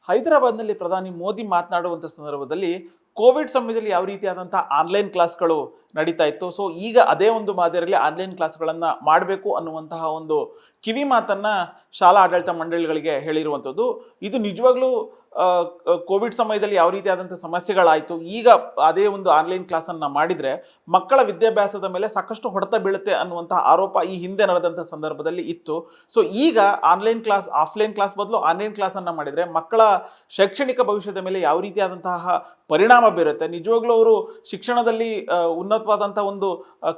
ಹೈದರಾಬಾದ್ನಲ್ಲಿ ಪ್ರಧಾನಿ ಮೋದಿ ಮಾತನಾಡುವಂಥ ಸಂದರ್ಭದಲ್ಲಿ ಕೋವಿಡ್ ಸಮಯದಲ್ಲಿ ಯಾವ ರೀತಿಯಾದಂತಹ ಆನ್ಲೈನ್ ಕ್ಲಾಸ್ಗಳು ನಡೀತಾ ಇತ್ತು. ಸೊ ಈಗ ಅದೇ ಒಂದು ಮಾದರಿಯಲ್ಲಿ ಆನ್ಲೈನ್ ಕ್ಲಾಸ್ಗಳನ್ನ ಮಾಡಬೇಕು ಅನ್ನುವಂತಹ ಒಂದು ಕಿವಿ ಮಾತನ್ನ ಶಾಲಾ ಆಡಳಿತ ಮಂಡಳಿಗಳಿಗೆ ಹೇಳಿರುವಂಥದ್ದು. ಇದು ನಿಜವಾಗ್ಲೂ ಕೋವಿಡ್ ಸಮಯದಲ್ಲಿ ಯಾವ ರೀತಿಯಾದಂತಹ ಸಮಸ್ಯೆಗಳಾಯಿತು, ಈಗ ಅದೇ ಒಂದು ಆನ್ಲೈನ್ ಕ್ಲಾಸನ್ನು ಮಾಡಿದರೆ ಮಕ್ಕಳ ವಿದ್ಯಾಭ್ಯಾಸದ ಮೇಲೆ ಸಾಕಷ್ಟು ಹೊಡೆತ ಬೀಳುತ್ತೆ ಅನ್ನುವಂತಹ ಆರೋಪ ಈ ಹಿಂದೆ ನಡೆದಂಥ ಸಂದರ್ಭದಲ್ಲಿ ಇತ್ತು. ಸೊ ಈಗ ಆನ್ಲೈನ್ ಕ್ಲಾಸ್ ಆಫ್ಲೈನ್ ಕ್ಲಾಸ್ ಬದಲು ಆನ್ಲೈನ್ ಕ್ಲಾಸನ್ನು ಮಾಡಿದರೆ ಮಕ್ಕಳ ಶೈಕ್ಷಣಿಕ ಭವಿಷ್ಯದ ಮೇಲೆ ಯಾವ ರೀತಿಯಾದಂತಹ ಪರಿಣಾಮ ಬೀರುತ್ತೆ, ನಿಜವಾಗ್ಲೂ ಅವರು ಶಿಕ್ಷಣದಲ್ಲಿ ಉನ್ನತವಾದಂಥ ಒಂದು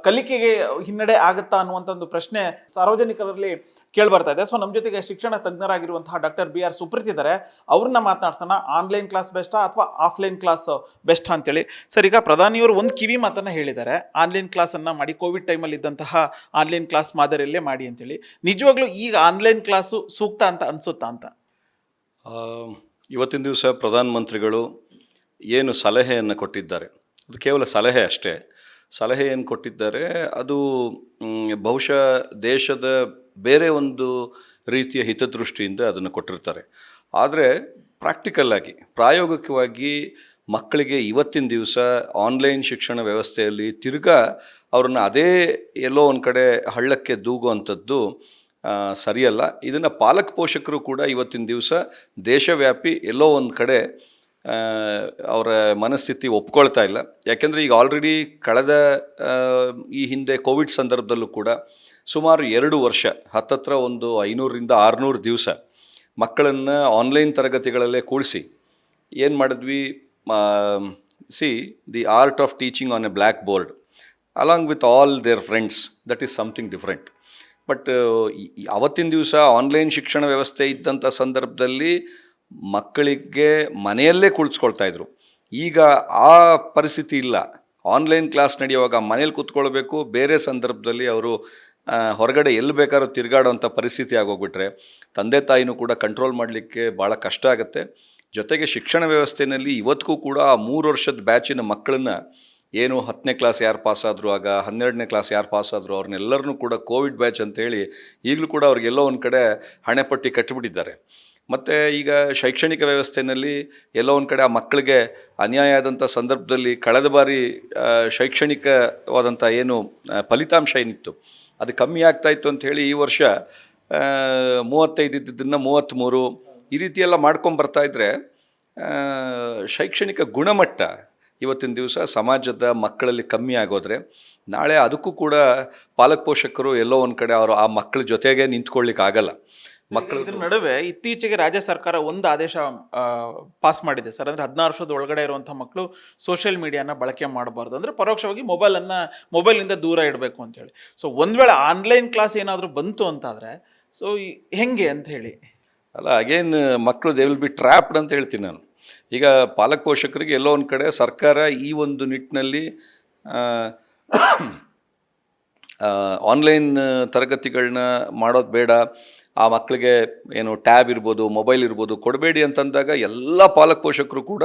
ಕಲಿಕೆಗೆ ಹಿನ್ನಡೆ ಆಗುತ್ತಾ ಅನ್ನುವಂಥ ಒಂದು ಪ್ರಶ್ನೆ ಸಾರ್ವಜನಿಕರಲ್ಲಿ ಕೇಳ್ಬರ್ತಾ ಇದೆ. ಸೊ ನಮ್ಮ ಜೊತೆಗೆ ಶಿಕ್ಷಣ ತಜ್ಞರಾಗಿರುವಂತಹ ಡಾಕ್ಟರ್ BR ಸುಪ್ರೀತ್ ಇದ್ದಾರೆ. ಅವ್ರನ್ನ ಮಾತನಾಡ್ಸೋಣ. ಆನ್ಲೈನ್ ಕ್ಲಾಸ್ ಬೆಸ್ಟಾ ಅಥವಾ ಆಫ್ಲೈನ್ ಕ್ಲಾಸ್ ಬೆಸ್ಟಾ ಅಂತೇಳಿ. ಸರ್, ಈಗ ಪ್ರಧಾನಿಯವರು ಒಂದು ಕಿವಿ ಮಾತನ್ನ ಹೇಳಿದ್ದಾರೆ, ಆನ್ಲೈನ್ ಕ್ಲಾಸನ್ನು ಮಾಡಿ, ಕೋವಿಡ್ ಟೈಮಲ್ಲಿ ಇದ್ದಂತಹ ಆನ್ಲೈನ್ ಕ್ಲಾಸ್ ಮಾದರಿಯಲ್ಲೇ ಮಾಡಿ ಅಂತೇಳಿ. ನಿಜವಾಗ್ಲೂ ಈಗ ಆನ್ಲೈನ್ ಕ್ಲಾಸು ಸೂಕ್ತ ಅಂತ ಅನ್ಸುತ್ತಾ ಅಂತ? ಇವತ್ತಿನ ದಿವಸ ಪ್ರಧಾನಮಂತ್ರಿಗಳು ಏನು ಸಲಹೆಯನ್ನು ಕೊಟ್ಟಿದ್ದಾರೆ, ಅದು ಕೇವಲ ಸಲಹೆ ಅಷ್ಟೇ. ಸಲಹೆ ಏನು ಕೊಟ್ಟಿದ್ದಾರೆ ಅದು ಬಹುಶಃ ದೇಶದ ಬೇರೆ ಒಂದು ರೀತಿಯ ಹಿತದೃಷ್ಟಿಯಿಂದ ಅದನ್ನು ಕೊಟ್ಟಿರ್ತಾರೆ. ಆದರೆ ಪ್ರಾಕ್ಟಿಕಲ್ಲಾಗಿ ಪ್ರಾಯೋಗಿಕವಾಗಿ ಮಕ್ಕಳಿಗೆ ಇವತ್ತಿನ ದಿವಸ ಆನ್ಲೈನ್ ಶಿಕ್ಷಣ ವ್ಯವಸ್ಥೆಯಲ್ಲಿ ತಿರ್ಗಾ ಅವ್ರನ್ನ ಅದೇ ಎಲ್ಲೋ ಒಂದು ಕಡೆ ಹಳ್ಳಕ್ಕೆ ದೂಗುವಂಥದ್ದು ಸರಿಯಲ್ಲ. ಇದನ್ನು ಪಾಲಕ ಪೋಷಕರು ಕೂಡ ಇವತ್ತಿನ ದಿವಸ ದೇಶವ್ಯಾಪಿ ಎಲ್ಲೋ ಒಂದು ಕಡೆ ಅವರ ಮನಸ್ಥಿತಿ ಒಪ್ಕೊಳ್ತಾ ಇಲ್ಲ. ಯಾಕೆಂದರೆ ಈಗ ಆಲ್ರೆಡಿ ಕಳೆದ ಈ ಹಿಂದೆ ಕೋವಿಡ್ ಸಂದರ್ಭದಲ್ಲೂ ಕೂಡ ಸುಮಾರು 2 ವರ್ಷ ಹತ್ತತ್ರ ಒಂದು 500ರಿಂದ 600 ದಿವಸ ಮಕ್ಕಳನ್ನು ಆನ್ಲೈನ್ ತರಗತಿಗಳಲ್ಲೇ ಕೂಡಿಸಿ ಏನು ಮಾಡಿದ್ವಿ, the art of teaching on A black board along with all there friends, that is something different. But ಅವತ್ತಿನ ದಿವಸ ಆನ್ಲೈನ್ ಶಿಕ್ಷಣ ವ್ಯವಸ್ಥೆ ಇದ್ದಂಥ ಸಂದರ್ಭದಲ್ಲಿ ಮಕ್ಕಳಿಗೆ ಮನೆಯಲ್ಲೇ ಕುಳಿಸ್ಕೊಳ್ತಾ ಇದ್ರು. ಈಗ ಆ ಪರಿಸ್ಥಿತಿ ಇಲ್ಲ. ಆನ್ಲೈನ್ ಕ್ಲಾಸ್ ನಡೆಯುವಾಗ ಮನೇಲಿ ಕೂತ್ಕೊಳ್ಬೇಕು, ಬೇರೆ ಸಂದರ್ಭದಲ್ಲಿ ಅವರು ಹೊರಗಡೆ ಎಲ್ಲಿ ಬೇಕಾದ್ರೂ ತಿರುಗಾಡೋವಂಥ ಪರಿಸ್ಥಿತಿ ಆಗೋಗ್ಬಿಟ್ರೆ ತಂದೆ ತಾಯಿನೂ ಕೂಡ ಕಂಟ್ರೋಲ್ ಮಾಡಲಿಕ್ಕೆ ಭಾಳ ಕಷ್ಟ ಆಗುತ್ತೆ. ಜೊತೆಗೆ ಶಿಕ್ಷಣ ವ್ಯವಸ್ಥೆಯಲ್ಲಿ ಇವತ್ತಿಗೂ ಕೂಡ ಆ 3 ವರ್ಷದ ಬ್ಯಾಚಿನ ಮಕ್ಕಳನ್ನ ಏನು 10ನೇ ಕ್ಲಾಸ್ ಯಾರು ಪಾಸಾದರೂ, ಆಗ 12ನೇ ಕ್ಲಾಸ್ ಯಾರು ಪಾಸಾದರೂ, ಅವ್ರನ್ನೆಲ್ಲರನ್ನೂ ಕೂಡ ಕೋವಿಡ್ ಬ್ಯಾಚ್ ಅಂತೇಳಿ ಈಗಲೂ ಕೂಡ ಅವ್ರಿಗೆಲ್ಲೋ ಒಂದು ಕಡೆ ಹಣೆಪಟ್ಟಿ ಕಟ್ಟಿಬಿಟ್ಟಿದ್ದಾರೆ. ಮತ್ತು ಈಗ ಶೈಕ್ಷಣಿಕ ವ್ಯವಸ್ಥೆಯಲ್ಲಿ ಎಲ್ಲೋ ಒಂದು ಕಡೆ ಆ ಮಕ್ಕಳಿಗೆ ಅನ್ಯಾಯ ಆದಂಥ ಸಂದರ್ಭದಲ್ಲಿ ಕಳೆದ ಬಾರಿ ಶೈಕ್ಷಣಿಕವಾದಂಥ ಏನು ಫಲಿತಾಂಶ ಏನಿತ್ತು ಅದು ಕಮ್ಮಿ ಆಗ್ತಾಯಿತ್ತು ಅಂಥೇಳಿ ಈ ವರ್ಷ 35 ಇದ್ದಿದ್ದನ್ನು 33 ಈ ರೀತಿಯೆಲ್ಲ ಮಾಡ್ಕೊಂಬರ್ತಾಯಿದ್ರೆ ಶೈಕ್ಷಣಿಕ ಗುಣಮಟ್ಟ ಇವತ್ತಿನ ದಿವಸ ಸಮಾಜದ ಮಕ್ಕಳಲ್ಲಿ ಕಮ್ಮಿ ಆಗೋದ್ರೆ ನಾಳೆ ಅದಕ್ಕೂ ಕೂಡ ಪಾಲಕ ಪೋಷಕರು ಎಲ್ಲೋ ಒಂದು ಕಡೆ ಅವರು ಆ ಮಕ್ಕಳ ಜೊತೆಗೆ ನಿಂತ್ಕೊಳ್ಳಿಕ್ಕೆ ಆಗಲ್ಲ. ಮಕ್ಕಳ ನಡುವೆ ಇತ್ತೀಚೆಗೆ ರಾಜ್ಯ ಸರ್ಕಾರ ಒಂದು ಆದೇಶ ಪಾಸ್ ಮಾಡಿದೆ ಸರ್. ಅಂದರೆ 16 ವರ್ಷದ ಒಳಗಡೆ ಇರುವಂಥ ಮಕ್ಕಳು ಸೋಷಿಯಲ್ ಮೀಡಿಯಾನ ಬಳಕೆ ಮಾಡಬಾರ್ದು, ಅಂದರೆ ಪರೋಕ್ಷವಾಗಿ ಮೊಬೈಲಿಂದ ದೂರ ಇಡಬೇಕು ಅಂತೇಳಿ. ಸೊ ಒಂದು ವೇಳೆ ಆನ್ಲೈನ್ ಕ್ಲಾಸ್ ಏನಾದರೂ ಬಂತು ಅಂತಾದರೆ ಸೊ ಹೆಂಗೆ ಅಂತ ಹೇಳಿ ಅಲ್ಲ, ಅಗೇನ್ ಮಕ್ಕಳು ದೇ ವಿಲ್ ಬಿ ಟ್ರ್ಯಾಪ್ಡ್ ಅಂತ ಹೇಳ್ತೀನಿ ನಾನು. ಈಗ ಪಾಲಕ ಪೋಷಕರಿಗೆ ಎಲ್ಲೋ ಒಂದು ಕಡೆ ಸರ್ಕಾರ ಈ ಒಂದು ನಿಟ್ಟಿನಲ್ಲಿ ಆನ್ಲೈನ್ ತರಗತಿಗಳನ್ನ ಮಾಡೋದು ಬೇಡ, ಆ ಮಕ್ಕಳಿಗೆ ಏನು ಟ್ಯಾಬ್ ಇರ್ಬೋದು, ಮೊಬೈಲ್ ಇರ್ಬೋದು ಕೊಡಬೇಡಿ ಅಂತಂದಾಗ ಎಲ್ಲ ಪಾಲಕ ಪೋಷಕರು ಕೂಡ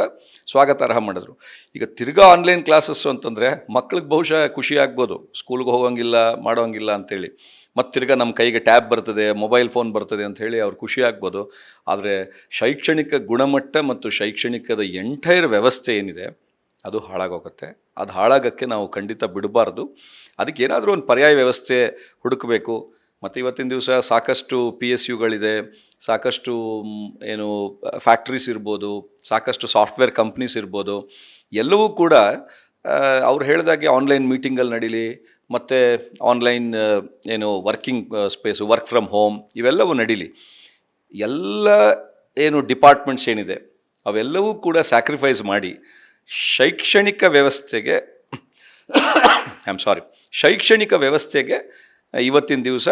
ಸ್ವಾಗತಾರ್ಹ ಮಾಡಿದ್ರು. ಈಗ ತಿರ್ಗಾ ಆನ್ಲೈನ್ ಕ್ಲಾಸಸ್ಸು ಅಂತಂದರೆ ಮಕ್ಳಿಗೆ ಬಹುಶಃ ಖುಷಿ ಆಗ್ಬೋದು, ಸ್ಕೂಲ್ಗೆ ಹೋಗೋಂಗಿಲ್ಲ ಮಾಡೋಂಗಿಲ್ಲ ಅಂಥೇಳಿ, ಮತ್ತು ತಿರ್ಗಾ ನಮ್ಮ ಕೈಗೆ ಟ್ಯಾಬ್ ಬರ್ತದೆ, ಮೊಬೈಲ್ ಫೋನ್ ಬರ್ತದೆ ಅಂಥೇಳಿ ಅವ್ರು ಖುಷಿ ಆಗ್ಬೋದು. ಆದರೆ ಶೈಕ್ಷಣಿಕ ಗುಣಮಟ್ಟ ಮತ್ತು ಶೈಕ್ಷಣಿಕದ ಎಂಟೈರ್ ವ್ಯವಸ್ಥೆ ಏನಿದೆ ಅದು ಹಾಳಾಗೋಗುತ್ತೆ. ಅದು ಹಾಳಾಗೋಕ್ಕೆ ನಾವು ಖಂಡಿತ ಬಿಡಬಾರ್ದು. ಅದಕ್ಕೆ ಏನಾದರೂ ಒಂದು ಪರ್ಯಾಯ ವ್ಯವಸ್ಥೆ ಹುಡುಕಬೇಕು. ಮತ್ತು ಇವತ್ತಿನ ದಿವಸ ಸಾಕಷ್ಟು PSUಗಳಿದೆ, ಸಾಕಷ್ಟು ಏನು ಫ್ಯಾಕ್ಟ್ರೀಸ್ ಇರ್ಬೋದು, ಸಾಕಷ್ಟು ಸಾಫ್ಟ್ವೇರ್ ಕಂಪ್ನೀಸ್ ಇರ್ಬೋದು, ಎಲ್ಲವೂ ಕೂಡ ಅವ್ರು ಹೇಳಿದಾಗೆ ಆನ್ಲೈನ್ ಮೀಟಿಂಗಲ್ಲಿ ನಡೀಲಿ, ಮತ್ತು ಆನ್ಲೈನ್ ಏನು working space, work from home ಇವೆಲ್ಲವೂ ನಡೀಲಿ. ಎಲ್ಲ ಏನು ಡಿಪಾರ್ಟ್ಮೆಂಟ್ಸ್ ಏನಿದೆ ಅವೆಲ್ಲವೂ ಕೂಡ ಸ್ಯಾಕ್ರಿಫೈಸ್ ಮಾಡಿ ಶೈಕ್ಷಣಿಕ ವ್ಯವಸ್ಥೆಗೆ ಇವತ್ತಿನ ದಿವಸ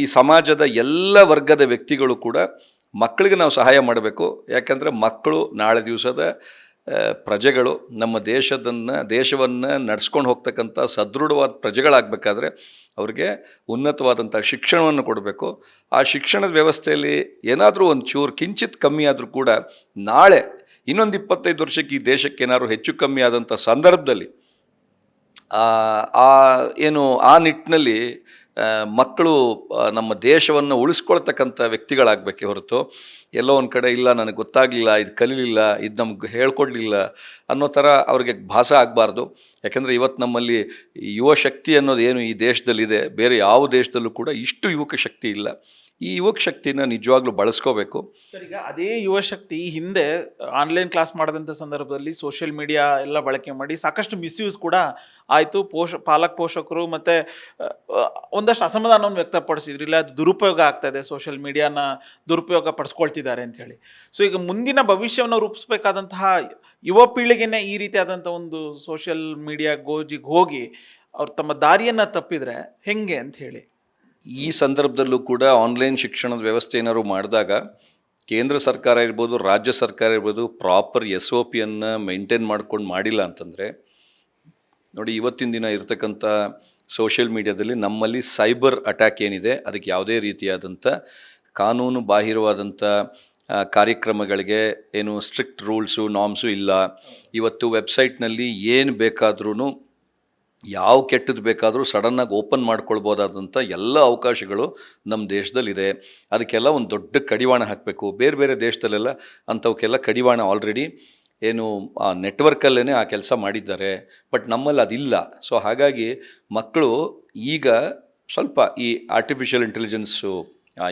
ಈ ಸಮಾಜದ ಎಲ್ಲ ವರ್ಗದ ವ್ಯಕ್ತಿಗಳು ಕೂಡ ಮಕ್ಕಳಿಗೆ ನಾವು ಸಹಾಯ ಮಾಡಬೇಕು. ಯಾಕಂದರೆ ಮಕ್ಕಳು ನಾಳೆ ದಿವಸದ ಪ್ರಜೆಗಳು, ನಮ್ಮ ದೇಶವನ್ನು ನಡೆಸ್ಕೊಂಡು ಹೋಗ್ತಕ್ಕಂಥ ಸದೃಢವಾದ ಪ್ರಜೆಗಳಾಗಬೇಕಾದ್ರೆ ಅವ್ರಿಗೆ ಉನ್ನತವಾದಂಥ ಶಿಕ್ಷಣವನ್ನು ಕೊಡಬೇಕು. ಆ ಶಿಕ್ಷಣದ ವ್ಯವಸ್ಥೆಯಲ್ಲಿ ಏನಾದರೂ ಒಂದು ಚೂರು ಕಿಂಚಿತ್ ಕಮ್ಮಿ ಆದರೂ ಕೂಡ ನಾಳೆ ಇನ್ನೊಂದು 25 ವರ್ಷಕ್ಕೆ ಈ ದೇಶಕ್ಕೆ ಏನಾದರೂ ಹೆಚ್ಚು ಕಮ್ಮಿ ಆದಂಥ ಸಂದರ್ಭದಲ್ಲಿ ಏನು ಆ ನಿಟ್ಟಿನಲ್ಲಿ ಮಕ್ಕಳು ನಮ್ಮ ದೇಶವನ್ನು ಉಳಿಸ್ಕೊಳ್ತಕ್ಕಂಥ ವ್ಯಕ್ತಿಗಳಾಗಬೇಕೇ ಹೊರತು ಎಲ್ಲೋ ಒಂದು ಕಡೆ ಇಲ್ಲ ನನಗೆ ಗೊತ್ತಾಗಲಿಲ್ಲ, ಇದು ಕಲೀಲಿಲ್ಲ, ಇದು ನಮ್ಗೆ ಹೇಳ್ಕೊಡ್ಲಿಲ್ಲ ಅನ್ನೋ ಥರ ಅವ್ರಿಗೆ ಭಾಸ ಆಗಬಾರ್ದು. ಯಾಕೆಂದರೆ ಇವತ್ತು ನಮ್ಮಲ್ಲಿ ಯುವ ಶಕ್ತಿ ಅನ್ನೋದು ಏನು ಈ ದೇಶದಲ್ಲಿದೆ, ಬೇರೆ ಯಾವ ದೇಶದಲ್ಲೂ ಕೂಡ ಇಷ್ಟು ಯುವಕ ಶಕ್ತಿ ಇಲ್ಲ. ಈ ಯುವಕ ಶಕ್ತಿನ ನಿಜವಾಗ್ಲೂ ಬಳಸ್ಕೋಬೇಕು. ಸರ್, ಈಗ ಅದೇ ಯುವ ಶಕ್ತಿ ಹಿಂದೆ ಆನ್ಲೈನ್ ಕ್ಲಾಸ್ ಮಾಡಿದಂಥ ಸಂದರ್ಭದಲ್ಲಿ ಸೋಷಿಯಲ್ ಮೀಡಿಯಾ ಎಲ್ಲ ಬಳಕೆ ಮಾಡಿ ಸಾಕಷ್ಟು ಮಿಸ್ಯೂಸ್ ಕೂಡ ಆಯಿತು. ಪೋಷಕರು ಮತ್ತು ಒಂದಷ್ಟು ಅಸಮಾಧಾನವನ್ನು ವ್ಯಕ್ತಪಡಿಸಿದ್ರು, ಇಲ್ಲ ಅದು ದುರುಪಯೋಗ ಆಗ್ತಾ ಇದೆ, ಸೋಷಿಯಲ್ ಮೀಡಿಯಾನ ದುರುಪಯೋಗ ಪಡಿಸ್ಕೊಳ್ತಿದ್ದಾರೆ ಅಂಥೇಳಿ. ಸೊ ಈಗ ಮುಂದಿನ ಭವಿಷ್ಯವನ್ನು ರೂಪಿಸ್ಬೇಕಾದಂತಹ ಯುವ ಪೀಳಿಗೆನೇ ಈ ರೀತಿಯಾದಂಥ ಒಂದು ಸೋಷಿಯಲ್ ಮೀಡಿಯಾ ಗೋಜಿಗೆ ಹೋಗಿ ಅವ್ರು ತಮ್ಮ ದಾರಿಯನ್ನು ತಪ್ಪಿದರೆ ಹೆಂಗೆ ಅಂತ ಹೇಳಿ. ಈ ಸಂದರ್ಭದಲ್ಲೂ ಕೂಡ ಆನ್ಲೈನ್ ಶಿಕ್ಷಣದ ವ್ಯವಸ್ಥೆ ಏನಾದ್ರು ಮಾಡಿದಾಗ ಕೇಂದ್ರ ಸರ್ಕಾರ ಇರ್ಬೋದು, ರಾಜ್ಯ ಸರ್ಕಾರ ಇರ್ಬೋದು, ಪ್ರಾಪರ್ SOPಯನ್ನು ಮೇಂಟೈನ್ ಮಾಡ್ಕೊಂಡು ಮಾಡಿಲ್ಲ ಅಂತಂದರೆ, ನೋಡಿ ಇವತ್ತಿನ ದಿನ ಇರತಕ್ಕಂಥ ಸೋಷಿಯಲ್ ಮೀಡಿಯಾದಲ್ಲಿ ನಮ್ಮಲ್ಲಿ ಸೈಬರ್ ಅಟ್ಯಾಕ್ ಏನಿದೆ ಅದಕ್ಕೆ ಯಾವುದೇ ರೀತಿಯಾದಂಥ ಕಾನೂನು ಬಾಹಿರವಾದಂಥ ಕಾರ್ಯಕ್ರಮಗಳಿಗೆ ಏನು ಸ್ಟ್ರಿಕ್ಟ್ ರೂಲ್ಸು ನಾರ್ಮ್ಸು ಇಲ್ಲ. ಇವತ್ತು ವೆಬ್ಸೈಟ್ನಲ್ಲಿ ಏನು ಬೇಕಾದ್ರೂ ಯಾವ ಕೆಟ್ಟದ್ದು ಬೇಕಾದರೂ ಸಡನ್ನಾಗಿ ಓಪನ್ ಮಾಡ್ಕೊಳ್ಬೋದಾದಂಥ ಎಲ್ಲ ಅವಕಾಶಗಳು ನಮ್ಮ ದೇಶದಲ್ಲಿದೆ. ಅದಕ್ಕೆಲ್ಲ ಒಂದು ದೊಡ್ಡ ಕಡಿವಾಣ ಹಾಕಬೇಕು. ಬೇರೆ ಬೇರೆ ದೇಶದಲ್ಲೆಲ್ಲ ಅಂಥವಕ್ಕೆಲ್ಲ ಕಡಿವಾಣ ಆಲ್ರೆಡಿ ಏನು ಆ ನೆಟ್ವರ್ಕಲ್ಲೇ ಆ ಕೆಲಸ ಮಾಡಿದ್ದಾರೆ. ಬಟ್ ನಮ್ಮಲ್ಲಿ ಅದಿಲ್ಲ. ಸೊ ಹಾಗಾಗಿ ಮಕ್ಕಳು ಈಗ ಸ್ವಲ್ಪ ಈ ಆರ್ಟಿಫಿಷಿಯಲ್ ಇಂಟೆಲಿಜೆನ್ಸು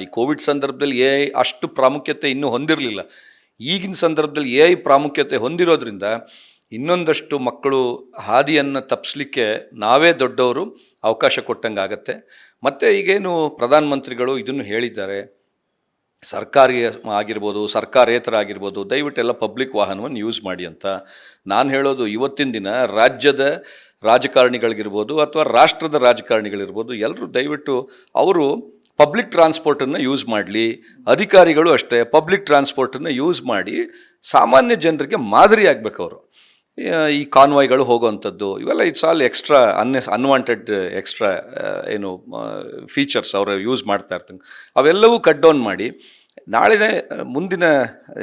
ಈ ಕೋವಿಡ್ ಸಂದರ್ಭದಲ್ಲಿ AI ಅಷ್ಟು ಪ್ರಾಮುಖ್ಯತೆ ಇನ್ನೂ ಹೊಂದಿರಲಿಲ್ಲ. ಈಗಿನ ಸಂದರ್ಭದಲ್ಲಿ AI ಪ್ರಾಮುಖ್ಯತೆ ಹೊಂದಿರೋದ್ರಿಂದ ಇನ್ನೊಂದಷ್ಟು ಮಕ್ಕಳು ಹಾದಿಯನ್ನು ತಪ್ಪಿಸ್ಲಿಕ್ಕೆ ನಾವೇ ದೊಡ್ಡವರು ಅವಕಾಶ ಕೊಟ್ಟಂಗೆ ಆಗತ್ತೆ. ಮತ್ತು ಈಗೇನು ಪ್ರಧಾನಮಂತ್ರಿಗಳು ಇದನ್ನು ಹೇಳಿದ್ದಾರೆ, ಸರ್ಕಾರಿ ಆಗಿರ್ಬೋದು, ಸರ್ಕಾರೇತರ ಆಗಿರ್ಬೋದು, ದಯವಿಟ್ಟೆಲ್ಲ ಪಬ್ಲಿಕ್ ವಾಹನವನ್ನು ಯೂಸ್ ಮಾಡಿ ಅಂತ. ನಾನು ಹೇಳೋದು ಇವತ್ತಿನ ದಿನ ರಾಜ್ಯದ ರಾಜಕಾರಣಿಗಳಿಗಿರ್ಬೋದು ಅಥವಾ ರಾಷ್ಟ್ರದ ರಾಜಕಾರಣಿಗಳಿರ್ಬೋದು, ಎಲ್ಲರೂ ದಯವಿಟ್ಟು ಅವರು ಪಬ್ಲಿಕ್ ಟ್ರಾನ್ಸ್ಪೋರ್ಟನ್ನು ಯೂಸ್ ಮಾಡಲಿ. ಅಧಿಕಾರಿಗಳು ಅಷ್ಟೇ ಪಬ್ಲಿಕ್ ಟ್ರಾನ್ಸ್ಪೋರ್ಟನ್ನು ಯೂಸ್ ಮಾಡಿ ಸಾಮಾನ್ಯ ಜನರಿಗೆ ಮಾದರಿ ಆಗಬೇಕು. ಅವರು ಈ ಕಾನ್ವಾಯ್ಗಳು ಹೋಗೋವಂಥದ್ದು ಇವೆಲ್ಲ it's all extra unwanted extra ಏನು ಫೀಚರ್ಸ್ ಅವರು ಯೂಸ್ ಮಾಡ್ತಾ ಇರ್ತಾರೆ. ಅವೆಲ್ಲವೂ ಕಟ್ ಡೌನ್ ಮಾಡಿ ಮುಂದಿನ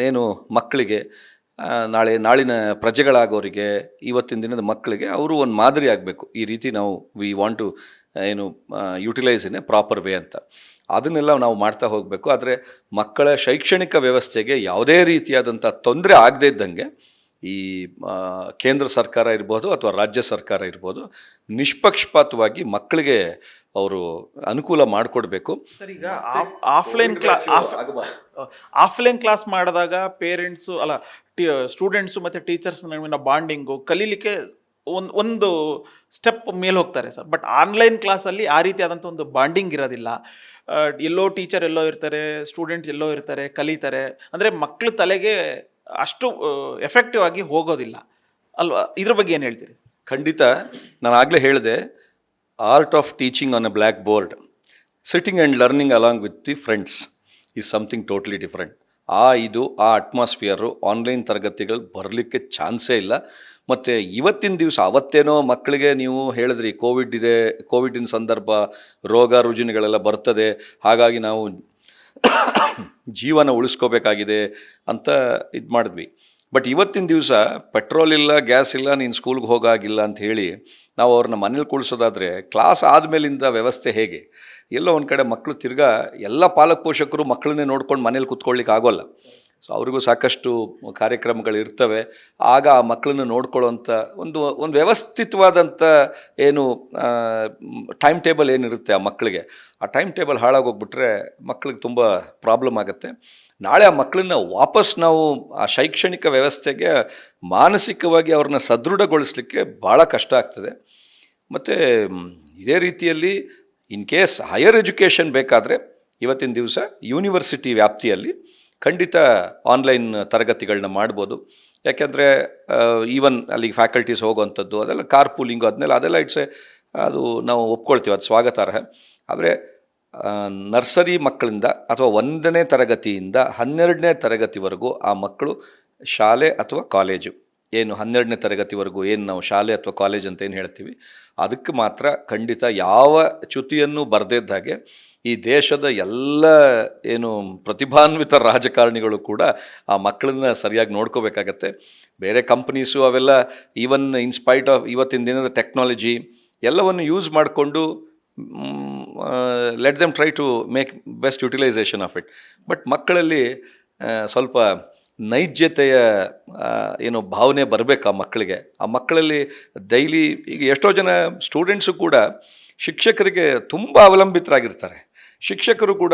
ಏನು ಮಕ್ಕಳಿಗೆ ನಾಳಿನ ಪ್ರಜೆಗಳಾಗೋರಿಗೆ, ಇವತ್ತಿನ ದಿನದ ಮಕ್ಕಳಿಗೆ ಅವರು ಒಂದು ಮಾದರಿ ಆಗಬೇಕು. ಈ ರೀತಿ ನಾವು ವಿ ವಾಂಟ್ ಟು ಏನು utilise in a proper way ಅಂತ ಅದನ್ನೆಲ್ಲ ನಾವು ಮಾಡ್ತಾ ಹೋಗಬೇಕು. ಆದರೆ ಮಕ್ಕಳ ಶೈಕ್ಷಣಿಕ ವ್ಯವಸ್ಥೆಗೆ ಯಾವುದೇ ರೀತಿಯಾದಂಥ ತೊಂದರೆ ಆಗದೇ ಇದ್ದಂಗೆ ಈ ಕೇಂದ್ರ ಸರ್ಕಾರ ಇರ್ಬೋದು ಅಥವಾ ರಾಜ್ಯ ಸರ್ಕಾರ ಇರ್ಬೋದು ನಿಷ್ಪಕ್ಷಪಾತವಾಗಿ ಮಕ್ಕಳಿಗೆ ಅವರು ಅನುಕೂಲ ಮಾಡಿಕೊಡ್ಬೇಕು. ಸರ್, ಈಗ ಆಫ್ಲೈನ್ ಕ್ಲಾಸ್ ಮಾಡಿದಾಗ ಪೇರೆಂಟ್ಸು ಅಲ್ಲ ಸ್ಟೂಡೆಂಟ್ಸು ಮತ್ತು ಟೀಚರ್ಸ್ ನಡುವಿನ ಬಾಂಡಿಂಗು ಕಲೀಲಿಕ್ಕೆ ಒಂದು ಸ್ಟೆಪ್ ಮೇಲೆ ಹೋಗ್ತಾರೆ ಸರ್. ಬಟ್ ಆನ್ಲೈನ್ ಕ್ಲಾಸಲ್ಲಿ ಆ ರೀತಿಯಾದಂಥ ಒಂದು ಬಾಂಡಿಂಗ್ ಇರೋದಿಲ್ಲ. ಎಲ್ಲೋ ಟೀಚರ್ ಎಲ್ಲೋ ಇರ್ತಾರೆ, ಸ್ಟೂಡೆಂಟ್ಸ್ ಎಲ್ಲೋ ಇರ್ತಾರೆ, ಕಲಿತಾರೆ. ಅಂದರೆ ಮಕ್ಕಳ ತಲೆಗೆ ಅಷ್ಟು ಎಫೆಕ್ಟಿವ್ ಆಗಿ ಹೋಗೋದಿಲ್ಲ ಅಲ್ವಾ? ಇದ್ರ ಬಗ್ಗೆ ಏನು ಹೇಳ್ತೀರಿ? ಖಂಡಿತ. ನಾನು ಆಗಲೇ ಹೇಳಿದೆ, art of teaching on A black board, sitting and learning along with the friends is something totally different. ಆ ಅಟ್ಮಾಸ್ಫಿಯರು ಆನ್ಲೈನ್ ತರಗತಿಗಳು ಬರಲಿಕ್ಕೆ ಚಾನ್ಸೇ ಇಲ್ಲ. ಮತ್ತು ಇವತ್ತಿನ ದಿವಸ ಅವತ್ತೇನೋ ಮಕ್ಕಳಿಗೆ ನೀವು ಹೇಳಿದ್ರಿ ಕೋವಿಡ್ ಇದೆ, ಕೋವಿಡಿನ ಸಂದರ್ಭ ರೋಗ ರುಜಿನಗಳೆಲ್ಲ ಬರ್ತದೆ, ಹಾಗಾಗಿ ನಾವು ಜೀವನ ಉಳಿಸ್ಕೋಬೇಕಾಗಿದೆ ಅಂತ ಇದು ಮಾಡಿದ್ವಿ. ಬಟ್ ಇವತ್ತಿನ ದಿವಸ ಪೆಟ್ರೋಲ್ ಇಲ್ಲ, ಗ್ಯಾಸ್ ಇಲ್ಲ, ನೀನು ಸ್ಕೂಲ್ಗೆ ಹೋಗಾಗಿಲ್ಲ ಅಂತ ಹೇಳಿ ನಾವು ಅವ್ರನ್ನ ಮನೇಲಿ ಕೂಳಿಸೋದಾದರೆ ಕ್ಲಾಸ್ ಆದಮೇಲಿಂದ ವ್ಯವಸ್ಥೆ ಹೇಗೆ? ಎಲ್ಲೋ ಒಂದು ಕಡೆ ಮಕ್ಕಳು ತಿರ್ಗಾ ಎಲ್ಲ ಪಾಲಕ ಪೋಷಕರು ಮಕ್ಕಳನ್ನೇ ನೋಡ್ಕೊಂಡು ಮನೇಲಿ ಕೂತ್ಕೊಳ್ಳಿಕ್ಕೆ ಆಗೋಲ್ಲ. ಸೊ ಅವ್ರಿಗೂ ಸಾಕಷ್ಟು ಕಾರ್ಯಕ್ರಮಗಳು ಇರ್ತವೆ. ಆಗ ಆ ಮಕ್ಕಳನ್ನು ನೋಡ್ಕೊಳ್ಳೋಂಥ ಒಂದು ವ್ಯವಸ್ಥಿತವಾದಂಥ ಏನು ಟೈಮ್ ಟೇಬಲ್ ಏನಿರುತ್ತೆ ಆ ಮಕ್ಕಳಿಗೆ, ಆ ಟೈಮ್ ಟೇಬಲ್ ಹಾಳಾಗೋಗ್ಬಿಟ್ರೆ ಮಕ್ಕಳಿಗೆ ತುಂಬ ಪ್ರಾಬ್ಲಮ್ ಆಗುತ್ತೆ. ನಾಳೆ ಆ ಮಕ್ಕಳನ್ನ ವಾಪಸ್ ನಾವು ಆ ಶೈಕ್ಷಣಿಕ ವ್ಯವಸ್ಥೆಗೆ ಮಾನಸಿಕವಾಗಿ ಅವ್ರನ್ನ ಸದೃಢಗೊಳಿಸಲಿಕ್ಕೆ ಭಾಳ ಕಷ್ಟ ಆಗ್ತದೆ. ಮತ್ತು ಇದೇ ರೀತಿಯಲ್ಲಿ ಇನ್ ಕೇಸ್ ಹೈಯರ್ ಎಜುಕೇಷನ್ ಬೇಕಾದರೆ ಇವತ್ತಿನ ದಿವಸ ಯೂನಿವರ್ಸಿಟಿ ವ್ಯಾಪ್ತಿಯಲ್ಲಿ ಖಂಡಿತ ಆನ್ಲೈನ್ ತರಗತಿಗಳನ್ನ ಮಾಡ್ಬೋದು. ಯಾಕೆಂದರೆ ಈವನ್ ಅಲ್ಲಿಗೆ ಫ್ಯಾಕಲ್ಟೀಸ್ ಹೋಗೋವಂಥದ್ದು ಅದೆಲ್ಲ ಕಾರ್ ಪೂಲಿಂಗು ಅದೆಲ್ಲ ಅದು ನಾವು ಒಪ್ಕೊಳ್ತೀವಿ, ಅದು ಸ್ವಾಗತಾರ್ಹ. ಆದರೆ ನರ್ಸರಿ ಮಕ್ಕಳಿಂದ ಅಥವಾ 1ನೇ ತರಗತಿಯಿಂದ 12ನೇ ತರಗತಿವರೆಗೂ ಆ ಮಕ್ಕಳು ಶಾಲೆ ಅಥವಾ ಕಾಲೇಜು ಏನು 12ನೇ ತರಗತಿವರೆಗೂ ಏನು ನಾವು ಶಾಲೆ ಅಥವಾ ಕಾಲೇಜ್ ಅಂತ ಏನು ಹೇಳ್ತೀವಿ ಅದಕ್ಕೆ ಮಾತ್ರ ಖಂಡಿತ ಯಾವ ಚ್ಯುತಿಯನ್ನು ಬರದಿದ್ದ ಹಾಗೆ ಈ ದೇಶದ ಎಲ್ಲ ಏನು ಪ್ರತಿಭಾನ್ವಿತ ರಾಜಕಾರಣಿಗಳು ಕೂಡ ಆ ಮಕ್ಕಳನ್ನ ಸರಿಯಾಗಿ ನೋಡ್ಕೋಬೇಕಾಗತ್ತೆ. ಬೇರೆ ಕಂಪ್ನೀಸು ಅವೆಲ್ಲ ಈವನ್ ಇನ್ಸ್ಪೈಟ್ ಆಫ್ ಇವತ್ತಿನ ದಿನದ ಟೆಕ್ನಾಲಜಿ ಎಲ್ಲವನ್ನು ಯೂಸ್ ಮಾಡಿಕೊಂಡು let them try to make best utilisation of it. But ಮಕ್ಕಳಲ್ಲಿ ಸ್ವಲ್ಪ ನೈಜತೆಯ ಏನು ಭಾವನೆ ಬರಬೇಕು ಆ ಮಕ್ಕಳಿಗೆ. ಆ ಮಕ್ಕಳಲ್ಲಿ ಡೈಲಿ ಈಗ ಎಷ್ಟೋ ಜನ ಸ್ಟೂಡೆಂಟ್ಸು ಕೂಡ ಶಿಕ್ಷಕರಿಗೆ ತುಂಬ ಅವಲಂಬಿತರಾಗಿರ್ತಾರೆ. ಶಿಕ್ಷಕರು ಕೂಡ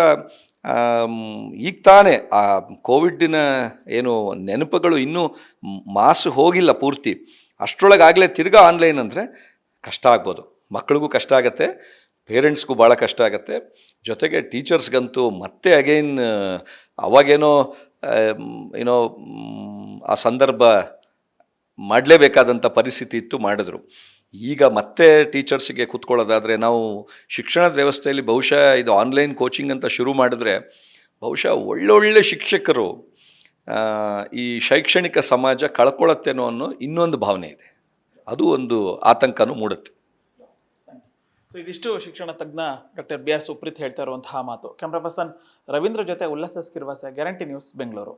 ಈಗ ತಾನೇ ಆ ಕೋವಿಡ್ಡಿನ ಏನು ನೆನಪುಗಳು ಇನ್ನೂ ಮಾಸು ಹೋಗಿಲ್ಲ ಪೂರ್ತಿ, ಅಷ್ಟರೊಳಗಾಗಲೇ ತಿರ್ಗಾ ಆನ್ಲೈನ್ ಅಂದರೆ ಕಷ್ಟ ಆಗ್ಬೋದು. ಮಕ್ಕಳಿಗೂ ಕಷ್ಟ ಆಗುತ್ತೆ, ಪೇರೆಂಟ್ಸ್ಗೂ ಭಾಳ ಕಷ್ಟ ಆಗುತ್ತೆ, ಜೊತೆಗೆ ಟೀಚರ್ಸ್ಗಂತೂ ಮತ್ತೆ ಅಗೈನ್ ಅವಾಗೇನೋ ಏನೋ ಆ ಸಂದರ್ಭ ಮಾಡಲೇಬೇಕಾದಂಥ ಪರಿಸ್ಥಿತಿ ಇತ್ತು, ಮಾಡಿದ್ರು. ಈಗ ಮತ್ತೆ ಟೀಚರ್ಸಿಗೆ ಕೂತ್ಕೊಳ್ಳೋದಾದರೆ ನಾವು ಶಿಕ್ಷಣದ ವ್ಯವಸ್ಥೆಯಲ್ಲಿ ಬಹುಶಃ ಇದು ಆನ್ಲೈನ್ ಕೋಚಿಂಗ್ ಅಂತ ಶುರು ಮಾಡಿದ್ರೆ ಬಹುಶಃ ಒಳ್ಳೊಳ್ಳೆ ಶಿಕ್ಷಕರು ಈ ಶೈಕ್ಷಣಿಕ ಸಮಾಜ ಕಳ್ಕೊಳ್ಳುತ್ತೇನೋ ಅನ್ನೋ ಇನ್ನೊಂದು ಭಾವನೆ ಇದೆ. ಅದು ಒಂದು ಆತಂಕನೂ ಮೂಡುತ್ತೆ. ಸೊ ಇದಿಷ್ಟು ಶಿಕ್ಷಣ ತಜ್ಞ ಡಾಕ್ಟರ್ ಬಿ ಆರ್ ಸುಪ್ರೀತ್ ಹೇಳ್ತಾ ಇರುವಂತಹ ಮಾತು. ಕ್ಯಾಮ್ರಾ ಪರ್ಸನ್ ರವೀಂದ್ರ ಜೊತೆ ಉಲ್ಲಾಸ ಸ್ಕಿರ್ವಾಸ, ಗ್ಯಾರಂಟಿ ನ್ಯೂಸ್, ಬೆಂಗಳೂರು.